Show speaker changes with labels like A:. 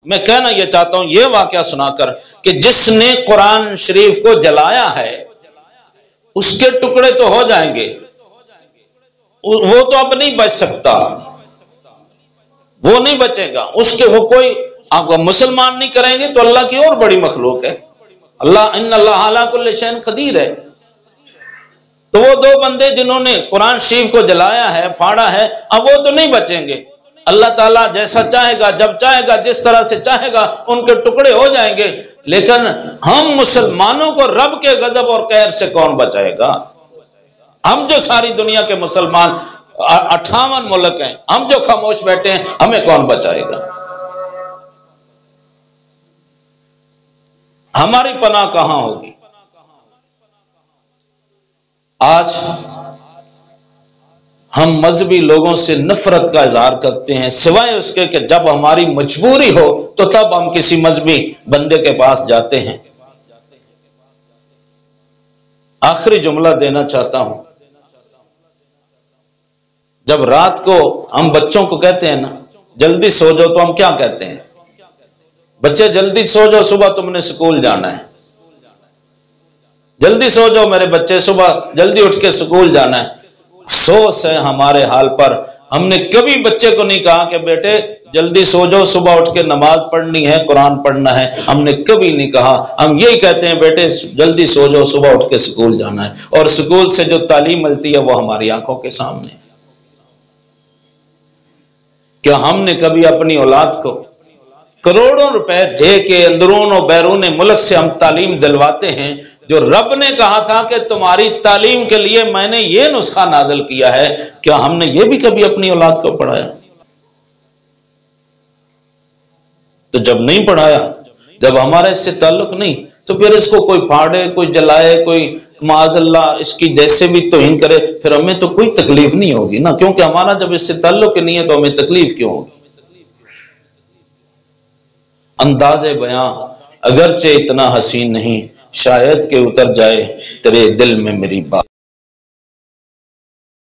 A: میں کہنا یہ چاہتا ہوں یہ واقعہ سنا کر کہ جس نے قرآن شریف کو جلایا ہے اس کے ٹکڑے تو ہو جائیں گے، وہ تو اب نہیں بچ سکتا، وہ نہیں بچے گا، اس کے وہ کوئی آپ مسلمان نہیں کریں گے تو اللہ کی اور بڑی مخلوق ہے۔ اللہ ان اللہ علی کل شیء قدیر ہے۔ تو وہ دو بندے جنہوں نے قرآن شریف کو جلایا ہے، پھاڑا ہے، اب وہ تو نہیں بچیں گے۔ اللہ تعالیٰ جیسا چاہے گا، جب چاہے گا، جس طرح سے چاہے گا ان کے ٹکڑے ہو جائیں گے، لیکن ہم مسلمانوں کو رب کے غضب اور قہر سے کون بچائے گا؟ ہم جو ساری دنیا کے مسلمان 58 ملک ہیں، ہم جو خاموش بیٹھے ہیں، ہمیں کون بچائے گا؟ ہماری پناہ کہاں ہوگی؟ آج ہم مذہبی لوگوں سے نفرت کا اظہار کرتے ہیں سوائے اس کے کہ جب ہماری مجبوری ہو تو تب ہم کسی مذہبی بندے کے پاس جاتے ہیں۔ آخری جملہ دینا چاہتا ہوں، جب رات کو ہم بچوں کو کہتے ہیں نا جلدی سو جاؤ تو ہم کیا کہتے ہیں؟ بچے جلدی سو جاؤ، صبح تم نے سکول جانا ہے۔ جلدی سو جاؤ میرے بچے، صبح جلدی اٹھ کے سکول جانا ہے۔ افسوس ہے ہمارے حال پر، ہم نے کبھی بچے کو نہیں کہا کہ بیٹے جلدی سو جاؤ، صبح اٹھ کے نماز پڑھنی ہے، قرآن پڑھنا ہے، ہم نے کبھی نہیں کہا۔ ہم یہی کہتے ہیں بیٹے جلدی سو جاؤ، صبح اٹھ کے سکول جانا ہے، اور سکول سے جو تعلیم ملتی ہے وہ ہماری آنکھوں کے سامنے ہے۔ کیا ہم نے کبھی اپنی اولاد کو کروڑوں روپے دے کے اندرون و بیرون ملک سے ہم تعلیم دلواتے ہیں، جو رب نے کہا تھا کہ تمہاری تعلیم کے لیے میں نے یہ نسخہ نازل کیا ہے، کیا ہم نے یہ بھی کبھی اپنی اولاد کو پڑھایا؟ تو جب نہیں پڑھایا، جب ہمارا اس سے تعلق نہیں، تو پھر اس کو کوئی پھاڑے، کوئی جلائے، کوئی معاذ اللہ اس کی جیسے بھی توہین کرے، پھر ہمیں تو کوئی تکلیف نہیں ہوگی نا، کیونکہ ہمارا جب اس سے تعلق نہیں ہے تو ہمیں تکلیف کیوں ہوگی؟ انداز بیاں اگرچہ اتنا حسین نہیں، شاید کہ اتر جائے تیرے دل میں میری بات۔